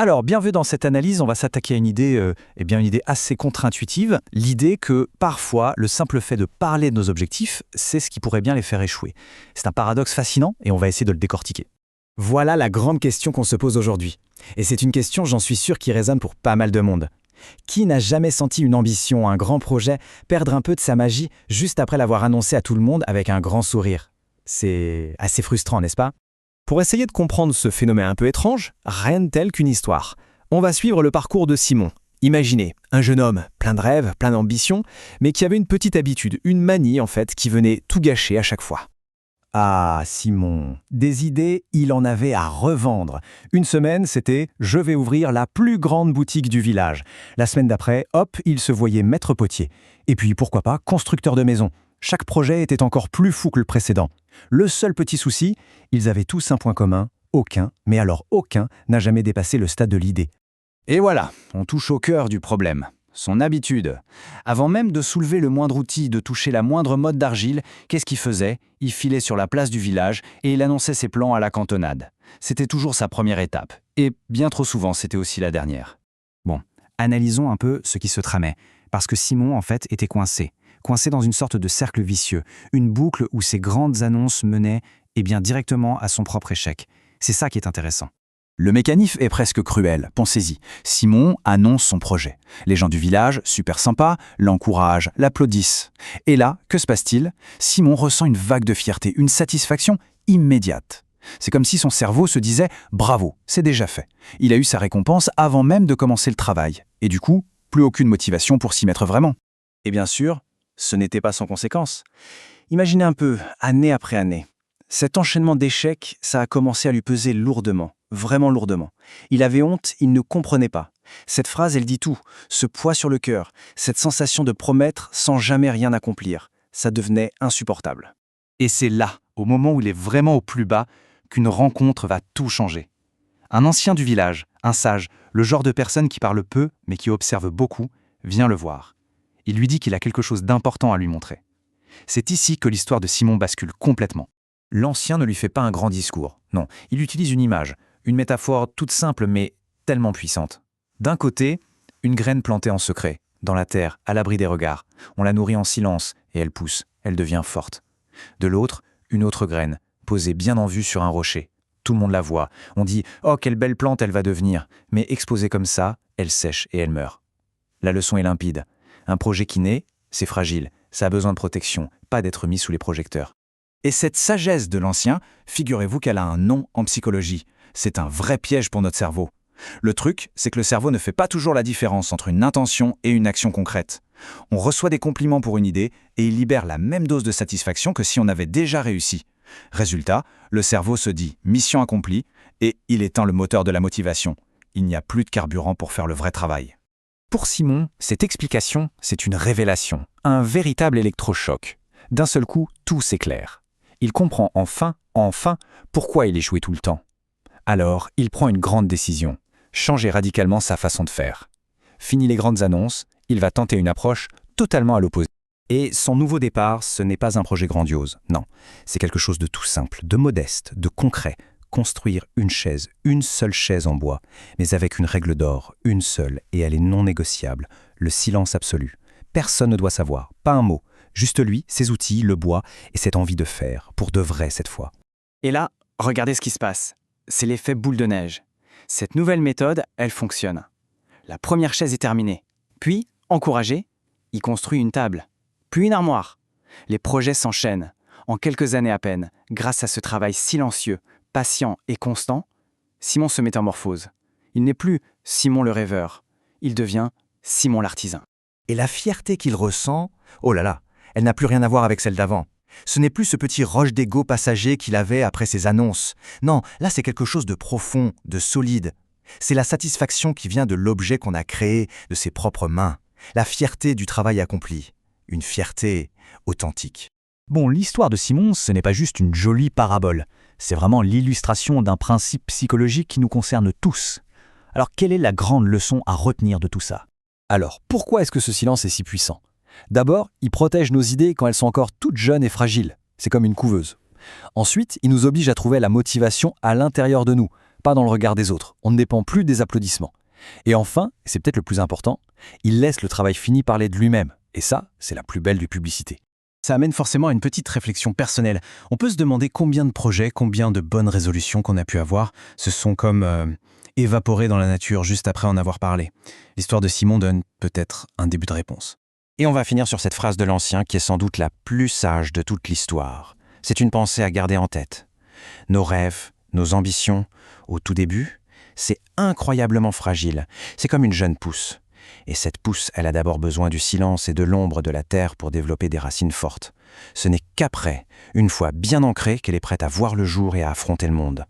Alors, bienvenue dans cette analyse, on va s'attaquer à une idée, une idée assez contre-intuitive, l'idée que parfois, le simple fait de parler de nos objectifs, c'est ce qui pourrait bien les faire échouer. C'est un paradoxe fascinant et on va essayer de le décortiquer. Voilà la grande question qu'on se pose aujourd'hui. Et c'est une question, j'en suis sûr, qui résonne pour pas mal de monde. Qui n'a jamais senti une ambition, un grand projet, perdre un peu de sa magie juste après l'avoir annoncé à tout le monde avec un grand sourire? C'est assez frustrant, n'est-ce pas? Pour essayer de comprendre ce phénomène un peu étrange, rien de tel qu'une histoire. On va suivre le parcours de Simon. Imaginez, un jeune homme, plein de rêves, plein d'ambition, mais qui avait une petite habitude, une manie en fait, qui venait tout gâcher à chaque fois. Ah, Simon, des idées, il en avait à revendre. Une semaine, c'était « je vais ouvrir la plus grande boutique du village ». La semaine d'après, hop, il se voyait maître potier. Et puis, pourquoi pas, constructeur de maisons. Chaque projet était encore plus fou que le précédent. Le seul petit souci, ils avaient tous un point commun, aucun, mais alors aucun, n'a jamais dépassé le stade de l'idée. Et voilà, on touche au cœur du problème. Son habitude. Avant même de soulever le moindre outil, de toucher la moindre motte d'argile, qu'est-ce qu'il faisait? Il filait sur la place du village et il annonçait ses plans à la cantonade. C'était toujours sa première étape. Et bien trop souvent, c'était aussi la dernière. Bon, analysons un peu ce qui se tramait. Parce que Simon, en fait, était coincé dans une sorte de cercle vicieux, une boucle où ses grandes annonces menaient directement à son propre échec. C'est ça qui est intéressant. Le mécanisme est presque cruel, pensez-y. Simon annonce son projet. Les gens du village, super sympas, l'encouragent, l'applaudissent. Et là, que se passe-t-il? Simon ressent une vague de fierté, une satisfaction immédiate. C'est comme si son cerveau se disait « bravo, c'est déjà fait ». Il a eu sa récompense avant même de commencer le travail. Et du coup, plus aucune motivation pour s'y mettre vraiment. Et bien sûr, ce n'était pas sans conséquence. Imaginez un peu, année après année. Cet enchaînement d'échecs, ça a commencé à lui peser lourdement, vraiment lourdement. Il avait honte, il ne comprenait pas. Cette phrase, elle dit tout. Ce poids sur le cœur, cette sensation de promettre sans jamais rien accomplir, ça devenait insupportable. Et c'est là, au moment où il est vraiment au plus bas, qu'une rencontre va tout changer. Un ancien du village, un sage, le genre de personne qui parle peu mais qui observe beaucoup, vient le voir. Il lui dit qu'il a quelque chose d'important à lui montrer. C'est ici que l'histoire de Simon bascule complètement. L'ancien ne lui fait pas un grand discours. Non, il utilise une image, une métaphore toute simple mais tellement puissante. D'un côté, une graine plantée en secret, dans la terre, à l'abri des regards. On la nourrit en silence et elle pousse, elle devient forte. De l'autre, une autre graine, posée bien en vue sur un rocher. Tout le monde la voit. On dit « Oh, quelle belle plante elle va devenir !» Mais exposée comme ça, elle sèche et elle meurt. La leçon est limpide. Un projet qui naît, c'est fragile. Ça a besoin de protection, pas d'être mis sous les projecteurs. Et cette sagesse de l'ancien, figurez-vous qu'elle a un nom en psychologie. C'est un vrai piège pour notre cerveau. Le truc, c'est que le cerveau ne fait pas toujours la différence entre une intention et une action concrète. On reçoit des compliments pour une idée et il libère la même dose de satisfaction que si on avait déjà réussi. Résultat, le cerveau se dit « mission accomplie » et il éteint le moteur de la motivation. Il n'y a plus de carburant pour faire le vrai travail. Pour Simon, cette explication, c'est une révélation, un véritable électrochoc. D'un seul coup, tout s'éclaire. Il comprend enfin, pourquoi il échouait tout le temps. Alors, il prend une grande décision, changer radicalement sa façon de faire. Fini les grandes annonces, il va tenter une approche totalement à l'opposé. Et son nouveau départ, ce n'est pas un projet grandiose, non. C'est quelque chose de tout simple, de modeste, de concret. Construire une chaise, une seule chaise en bois, mais avec une règle d'or, une seule, et elle est non négociable, le silence absolu. Personne ne doit savoir, pas un mot. Juste lui, ses outils, le bois et cette envie de faire, pour de vrai cette fois. Et là, regardez ce qui se passe. C'est l'effet boule de neige. Cette nouvelle méthode, elle fonctionne. La première chaise est terminée. Puis, encouragé, il construit une table. Puis une armoire. Les projets s'enchaînent. En quelques années à peine, grâce à ce travail silencieux, patient et constant, Simon se métamorphose. Il n'est plus Simon le rêveur. Il devient Simon l'artisan. Et la fierté qu'il ressent, oh là là, elle n'a plus rien à voir avec celle d'avant. Ce n'est plus ce petit roche d'ego passager qu'il avait après ses annonces. Non, là c'est quelque chose de profond, de solide. C'est la satisfaction qui vient de l'objet qu'on a créé, de ses propres mains. La fierté du travail accompli. Une fierté authentique. Bon, l'histoire de Simon, ce n'est pas juste une jolie parabole. C'est vraiment l'illustration d'un principe psychologique qui nous concerne tous. Alors, quelle est la grande leçon à retenir de tout ça? Alors, pourquoi est-ce que ce silence est si puissant? D'abord, il protège nos idées quand elles sont encore toutes jeunes et fragiles. C'est comme une couveuse. Ensuite, il nous oblige à trouver la motivation à l'intérieur de nous, pas dans le regard des autres. On ne dépend plus des applaudissements. Et enfin, et c'est peut-être le plus important, il laisse le travail fini parler de lui-même. Et ça, c'est la plus belle des publicités. Ça amène forcément à une petite réflexion personnelle. On peut se demander combien de projets, combien de bonnes résolutions qu'on a pu avoir se sont comme évaporés dans la nature juste après en avoir parlé. L'histoire de Simon donne peut-être un début de réponse. Et on va finir sur cette phrase de l'ancien qui est sans doute la plus sage de toute l'histoire. C'est une pensée à garder en tête. Nos rêves, nos ambitions, au tout début, c'est incroyablement fragile. C'est comme une jeune pousse. Et cette pousse, elle a d'abord besoin du silence et de l'ombre de la terre pour développer des racines fortes. Ce n'est qu'après, une fois bien ancrée, qu'elle est prête à voir le jour et à affronter le monde.